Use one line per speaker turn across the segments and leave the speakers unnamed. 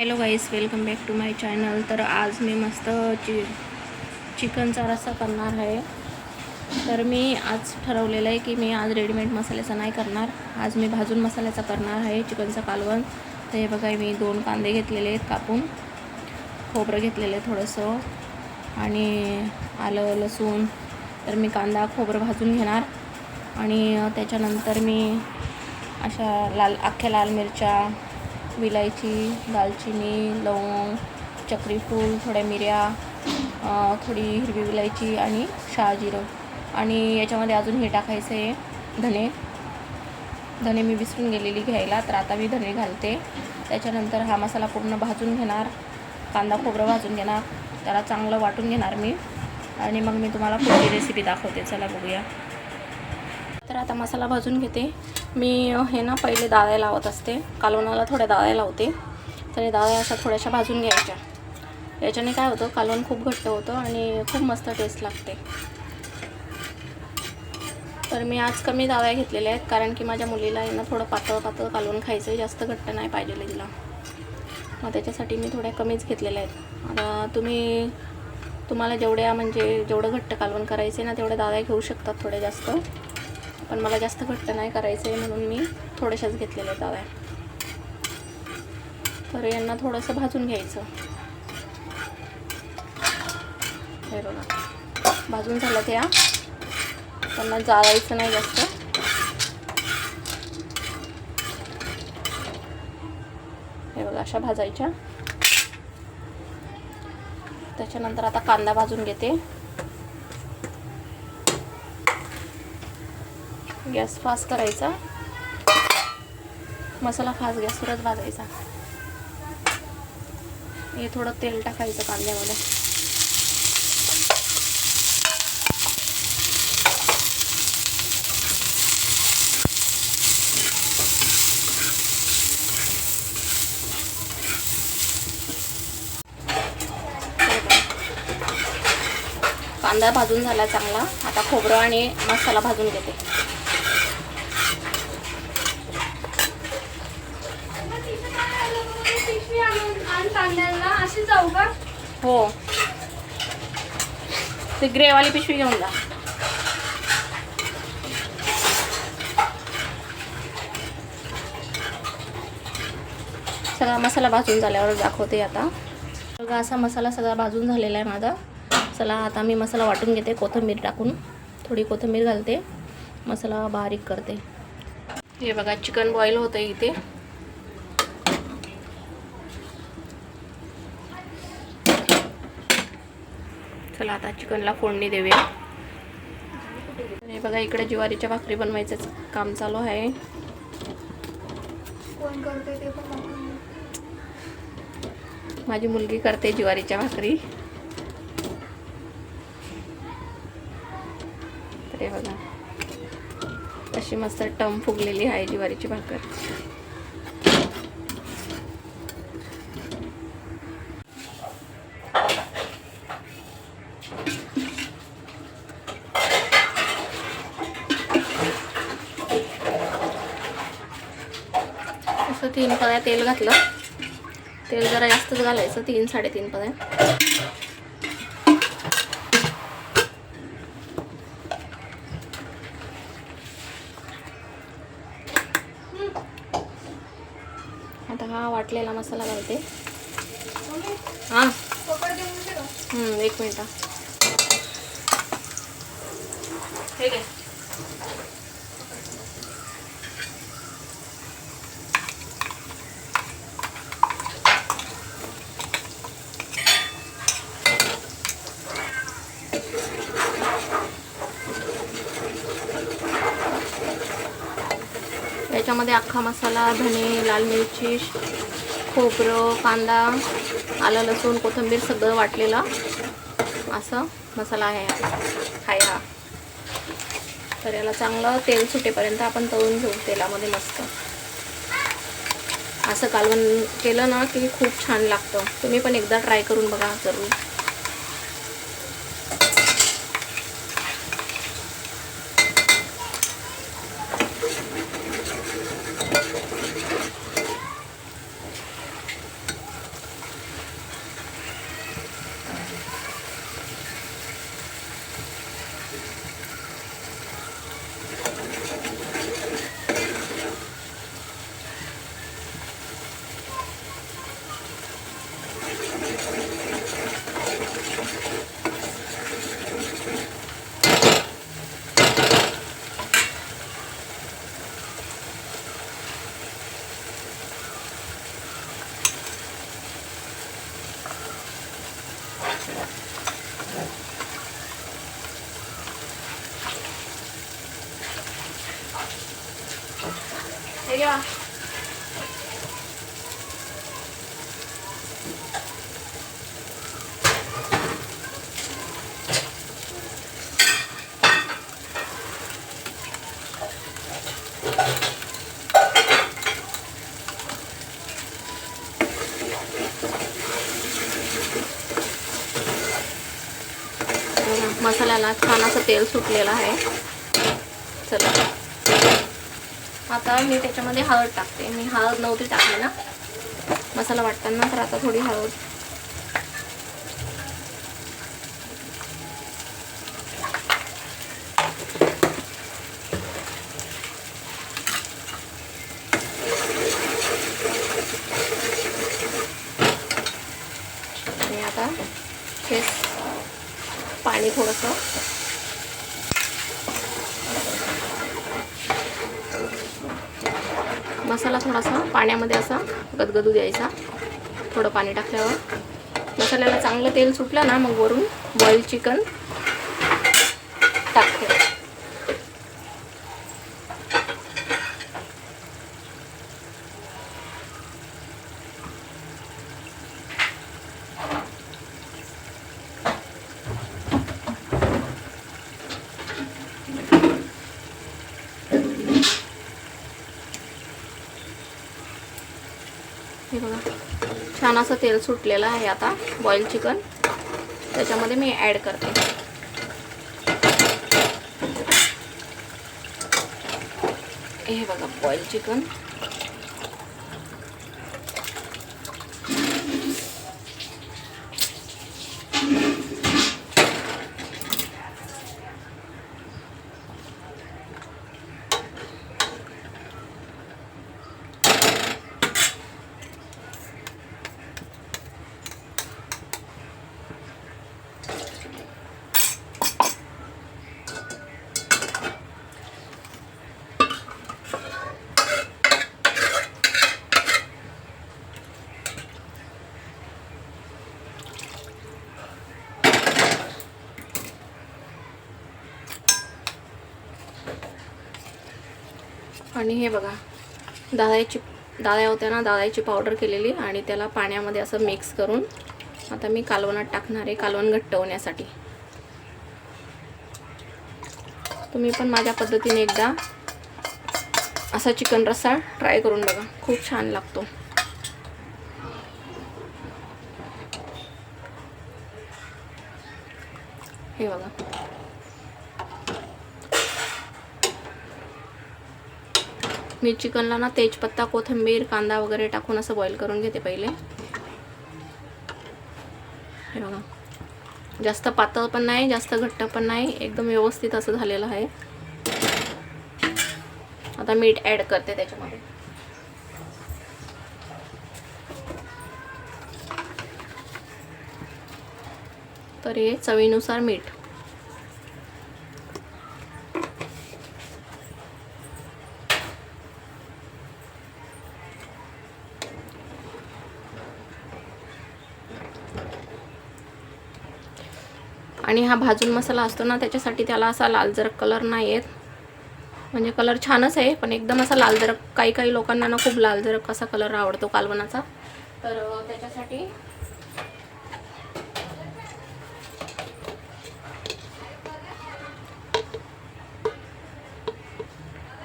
Hello guys, welcome back to my channel. तर आज मी मस्त चिकनचा रस्सा करणार आहे. तर मी आज ठरवलेलं आहे की मी आज रेडीमेड मसाल्याचा नाही करणार. आज मी भाजून मसाल्याचा करणार आहे चिकनचा कालवण. तर हे बघा, मी 2 कांदे घेतलेले आहेत कापून, खोबरं घेतलेलं आहे थोडंसं, आणि आलं लसूण. तर मी कांदा खोबरं भाजून घेणार आणि त्याच्यानंतर मी अशा अख्ख्या लाल मिरच्या, विलायची, दालचिनी, लवंग, चक्रीफूल, थोड्या मिऱ्या, थोडी हिरवी विलायची आणि शहाजिरं. आणि याच्यामध्ये अजून हे टाकायचं आहे धने मी विसरून गेलेली घ्यायला, तर आता मी धने घालते. त्याच्यानंतर हा मसाला पूर्ण भाजून घेणार, कांदा खोबरं भाजून घेणार, त्याला चांगलं वाटून घेणार मी, आणि मग मी तुम्हाला पुढची रेसिपी दाखवते. चला बघूया. तर आता मसाला भाजून घेते मी. हे ना पहिले डाळ्या लावत असते, कालवणाला थोड्या डाळ्या लावते. तर हे डाळ्या अशा थोड्याशा भाजून घ्यायच्या. याच्याने काय होतं, कालवण खूप घट्ट होतं आणि खूप मस्त टेस्ट लागते. तर मी आज कमी डाळ्या घेतलेल्या आहेत, कारण की माझ्या मुलीला आहे ना थोडं पातळ पातळ कालवण खायचं आहे, जास्त घट्ट नाही पाहिजे तिला. मग त्याच्यासाठी मी थोड्या कमीच घेतलेल्या आहेत. आता तुम्हाला जेवढं घट्ट कालवण करायचं आहे ना, तेवढ्या डाळ्या घेऊ शकतात, थोड्या जास्त. पण मला जास्त घट्ट नाही करायचं आहे, म्हणून मी थोड्याशाच घेतलेल्या डाळ्या. तर यांना थोडंसं भाजून घ्यायचं. हे बघा, भाजून झालं त्या, त्यांना जाळायचं नाही जास्त. हे बघा, अशा भाजायच्या. त्याच्यानंतर आता कांदा भाजून घेते. गॅस फास्ट करायचा, मसाला फास्ट गॅसवरच भाजायचा. हे थोडं तेल टाकायचं कांद्यामध्ये. कांदा भाजून झाला चांगला. आता खोबरं आणि मसाला भाजून घेते.
जाऊ का?
हो, ते ग्रेवाली पिशवी घेऊन जा. सगळा मसाला भाजून झाल्यावर दाखवते. आता बघा, असा मसाला सगळा भाजून झालेला आहे माझा. चला आता मी मसाला वाटून घेते. कोथिंबीर टाकून थोडी कोथिंबीर घालते, मसाला बारीक करते. हे बघा, चिकन बॉईल होतं इथे. चला आता चिकनला फोडणी देऊया. हे बघा, इकडे ज्वारीच्या भाकरी बनवायचं काम चालू आहे.
कोण करते ते पण
माझी मुलगी करते ज्वारीच्या भाकरी. तर हे बघा, अशी मस्त टम फुगलेली आहे ज्वारीची भाकर. असं 3 पळ्या तेल घातलं. तेल जरा जास्तच घालायचं, 3-3.5 पळ्या. आता हा वाटलेला मसाला घालते. हां, 1 मिनिट. ठीक आहे. याच्यामध्ये अख्खा मसाला, धने, लाल मिरची, खोबरं, कांदा, आलं लसूण, कोथिंबीर सगळं वाटलेलं असं मसाला आहे हा. तर याला चांगलं तेल सुटेपर्यंत आपण तळून घेऊ तेलामध्ये मस्त. असं कालवण केलं ना की खूप छान लागतं. तुम्ही पण एकदा ट्राय करून बघा जरूर. हे घ्या. मसाल्याला छान असं तेल सुटलेलं आहे. चला आता मी त्याच्यामध्ये हळद टाकते. मी हळद नव्हती टाकली ना मसाला वाटताना, तर आता थोडी हळद. आणि आता हे पाणी थोडंसं. मसाला थोडासा पाण्यामध्ये असा गदगदू द्यायचा. थोडं पाणी टाकल्यावर मसाल्याला चांगलं तेल सुटलं ना, मग वरून बॉईल चिकन टाकते. हे बघा छान असं तेल सुटलेलं आहे. आता बॉईल चिकन त्याच्यामध्ये मी ॲड करते. हे बघा बॉईल चिकन. आणि हे बघा दाळ्या होत्या ना, दाळ्याची पावडर केलेली आणि त्याला पाण्यामध्ये असं मिक्स करून आता मी कालवणात टाकणार आहे, कालवण घट्ट होण्यासाठी. तुम्ही पण माझ्या पद्धतीने एकदा असा चिकन रस्सा ट्राय करून बघा, खूप छान लागतो. हे बघा मी चिकनला ना तेजपत्ता, कोथिंबीर, कांदा वगैरे टाकून असं बॉईल करून घेते पहिले. हे बघा जास्त पातळ पण नाही, जास्त घट्ट पण नाही, एकदम व्यवस्थित असं झालेलं आहे. आता मीठ ॲड करते त्याच्यामध्ये. तर हे चवीनुसार मीठ. आणि हा भाजून मसाला असतो ना, त्याच्यासाठी त्याला असा लालजरक कलर नाही येत. म्हणजे कलर छानच आहे पण एकदम असा लालजरक, काही लोकांना ना खूप लालजरक असा कलर आवडतो कालवणाचा. तर त्याच्यासाठी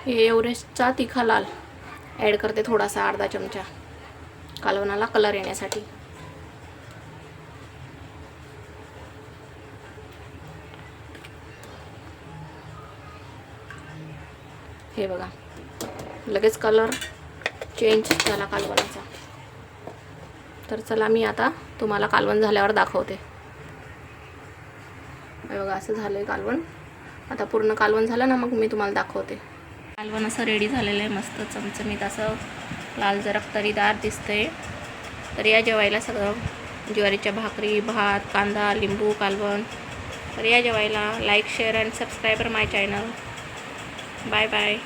हे एव्हरेस्टचा तिखा लाल ॲड करते थोडासा, अर्धा चमचा, कालवणाला कलर येण्यासाठी. हे बघा लगेच कलर चेंज झाला कालवणाचा. तर चला मी आता तुम्हाला कालवण झाल्यावर दाखवते. हे बघा असं झालंय कालवण. आता पूर्ण कालवण झालं ना, मग मी तुम्हाला दाखवते. कालवण असं रेडी झालेलं आहे, मस्त चमचमीत असं लाल जरक तरीदार दिसतंय. तर या जेवायला सगळं ज्वारीच्या भाकरी, भात, कांदा, लिंबू, कालवण. तर या जेवायला. Like, share and subscribe my channel. Bye bye.